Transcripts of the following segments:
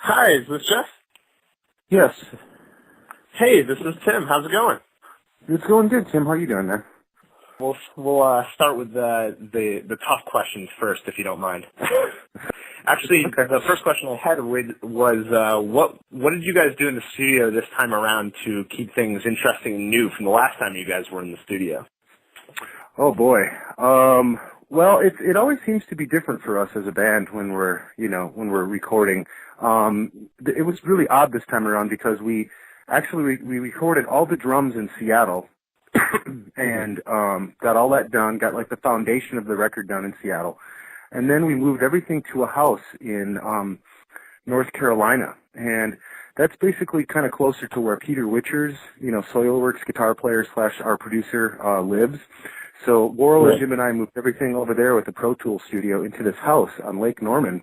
Hi, is this Jeff? Yes. Hey, this is Tim. How's it going? It's going good, Tim. How are you doing, man? We'll start with the tough questions first, if you don't mind. Actually, Okay. the first question I had was what did you guys do in the studio this time around to keep things interesting and new from the last time you guys were in the studio? Oh boy. Well, it always seems to be different for us as a band when we're recording. It was really odd this time around because we recorded all the drums in Seattle and got all that done, got like the foundation of the record done in Seattle. And then we moved everything to a house in North Carolina. And that's basically kind of closer to where Peter Witcher's, Soilworks guitar player / our producer lives. So Worrell and Jim and I moved everything over there with the Pro Tools studio into this house on Lake Norman.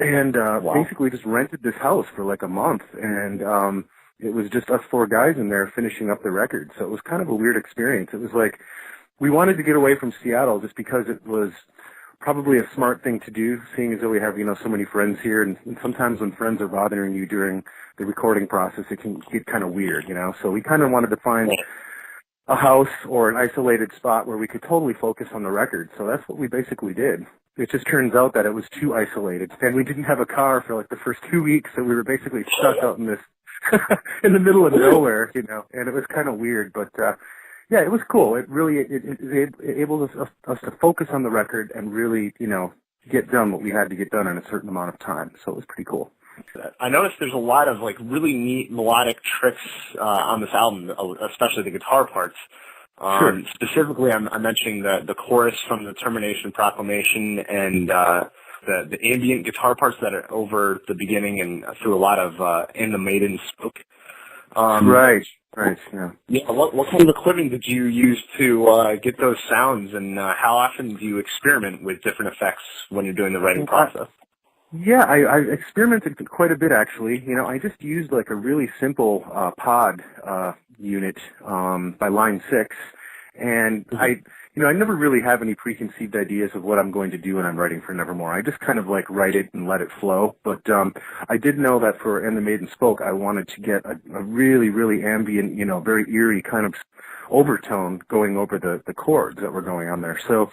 And basically just rented this house for like a month. And it was just us four guys in there finishing up the record. So it was kind of a weird experience. It was like we wanted to get away from Seattle just because it was probably a smart thing to do, seeing as though we have, so many friends here. And sometimes when friends are bothering you during the recording process, it can get kind of weird, So we kind of wanted to find a house or an isolated spot where we could totally focus on the record. So that's what we basically did. It just turns out that it was too isolated. And we didn't have a car for like the first 2 weeks, so we were basically stuck out in this, in the middle of nowhere, and it was kind of weird. But, yeah, it was cool. It really, it enabled us to focus on the record and really, get done what we had to get done in a certain amount of time. So it was pretty cool. I noticed there's a lot of like really neat melodic tricks on this album, especially the guitar parts. Sure. Specifically, I'm mentioning the chorus from the Termination Proclamation and the ambient guitar parts that are over the beginning and through a lot of "And the Maiden Spoke." Right. Yeah. Yeah. What kind of equipment did you use to get those sounds, and how often do you experiment with different effects when you're doing the writing process? Yeah, I experimented quite a bit actually. I just used like a really simple pod unit by Line 6, and I never really have any preconceived ideas of what I'm going to do when I'm writing for Nevermore. I just kind of like write it and let it flow. But I did know that for And the Maiden Spoke, I wanted to get a really, really ambient, very eerie kind of overtone going over the chords that were going on there. So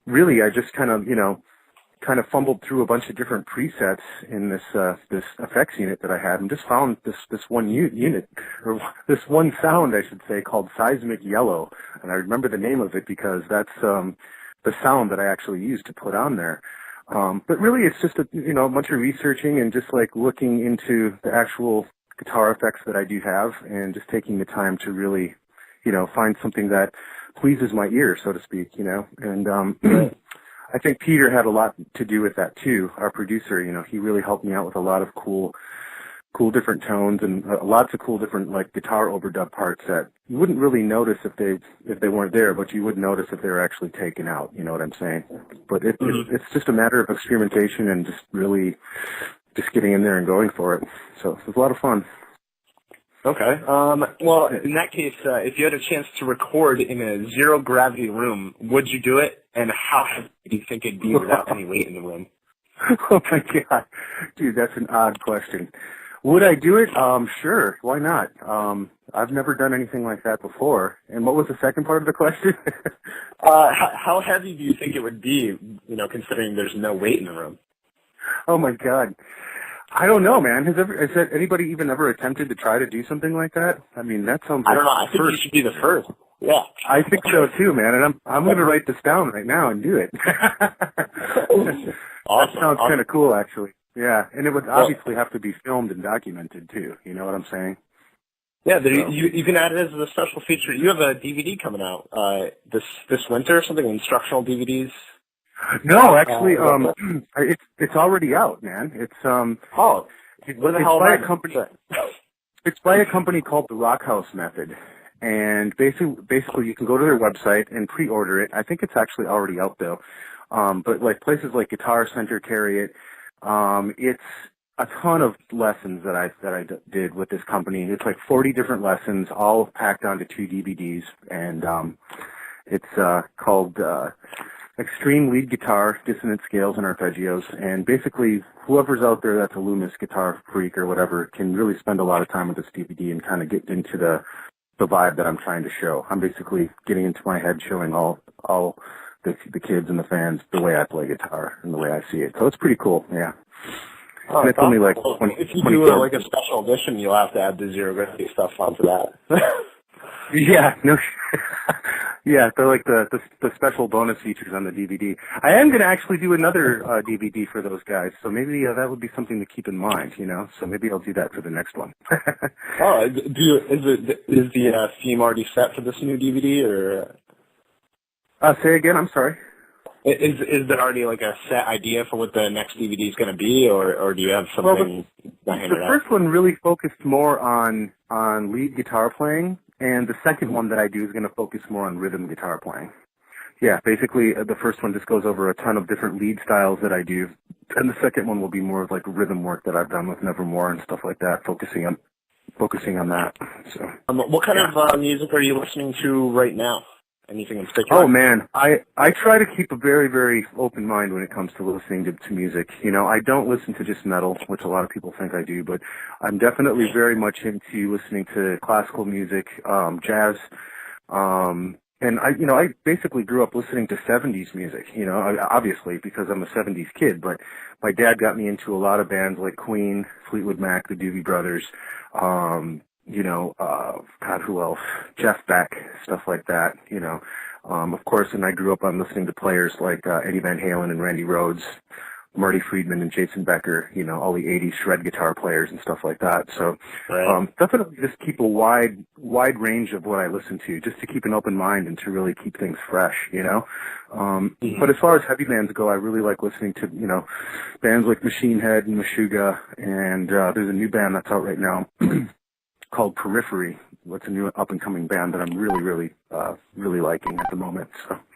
really, I just kind of fumbled through a bunch of different presets in this effects unit that I had, and just found this one unit, or this one sound, I should say, called Seismic Yellow. And I remember the name of it because that's the sound that I actually used to put on there. But really, it's just a bunch of researching and just like looking into the actual guitar effects that I do have, and just taking the time to really, find something that pleases my ear, so to speak, and I think Peter had a lot to do with that too. Our producer, he really helped me out with a lot of cool different tones and lots of cool different like guitar overdub parts that you wouldn't really notice if they weren't there, but you would notice if they were actually taken out. You know what I'm saying? But it's just a matter of experimentation and just really just getting in there and going for it. So it was a lot of fun. Okay. Well, in that case, if you had a chance to record in a zero-gravity room, would you do it? And how heavy do you think it'd be without any weight in the room? Oh, my God. Dude, that's an odd question. Would I do it? Sure. Why not? I've never done anything like that before. And what was the second part of the question? How heavy do you think it would be, considering there's no weight in the room? Oh, my God. I don't know, man. Has anybody even ever attempted to try to do something like that? I mean, that sounds like I don't know. I think you should be the first. Yeah. I think so too, man. And I'm going to write this down right now and do it. Awesome. That sounds kind of cool, actually. Yeah, and it would obviously have to be filmed and documented too. You know what I'm saying? Yeah, you can add it as a special feature. You have a DVD coming out this winter or something, instructional DVDs. No, actually, it's already out, man. It's what the hell by a company. It's by a company called the Rockhouse Method, and basically you can go to their website and pre-order it. I think it's actually already out though, but like places like Guitar Center carry it. It's a ton of lessons that I did with this company. It's like 40 different lessons, all packed onto 2 DVDs, and it's called. extreme lead guitar, dissonant scales, and arpeggios. And basically, whoever's out there that's a Loomis guitar freak or whatever can really spend a lot of time with this DVD and kind of get into the vibe that I'm trying to show. I'm basically getting into my head, showing all the kids and the fans the way I play guitar and the way I see it. So it's pretty cool, yeah. Oh, and it's only like cool. 20, if you do like a special edition, you'll have to add the Zero Gravity stuff onto that. Yeah, no, yeah, they're like the special bonus features on the DVD. I am going to actually do another DVD for those guys, so maybe that would be something to keep in mind, you know. So maybe I'll do that for the next one. Oh, is the theme already set for this new DVD, or? Say again. I'm sorry. Is there already like a set idea for what the next DVD is going to be, or do you have something? Well, the first one really focused more on lead guitar playing. And the second one that I do is going to focus more on rhythm guitar playing. Yeah, basically the first one just goes over a ton of different lead styles that I do. And the second one will be more of like rhythm work that I've done with Nevermore and stuff like that, focusing on that. So, what kind of music are you listening to right now? Anything in particular? Oh man, I try to keep a very, very open mind when it comes to listening to music. You know, I don't listen to just metal, which a lot of people think I do, but I'm definitely very much into listening to classical music, jazz, and I basically grew up listening to 70s music, you know, obviously because I'm a 70s kid, but my dad got me into a lot of bands like Queen, Fleetwood Mac, the Doobie Brothers, God, who else? Jeff Beck, stuff like that, you know. Of course, and I grew up on listening to players like Eddie Van Halen and Randy Rhoads, Marty Friedman and Jason Becker, you know, all the 80s shred guitar players and stuff like that. So definitely just keep a wide range of what I listen to, just to keep an open mind and to really keep things fresh, you know. But as far as heavy bands go, I really like listening to, you know, bands like Machine Head and Meshuggah, and there's a new band that's out right now called Periphery. It's a new up-and-coming band that I'm really liking at the moment. So.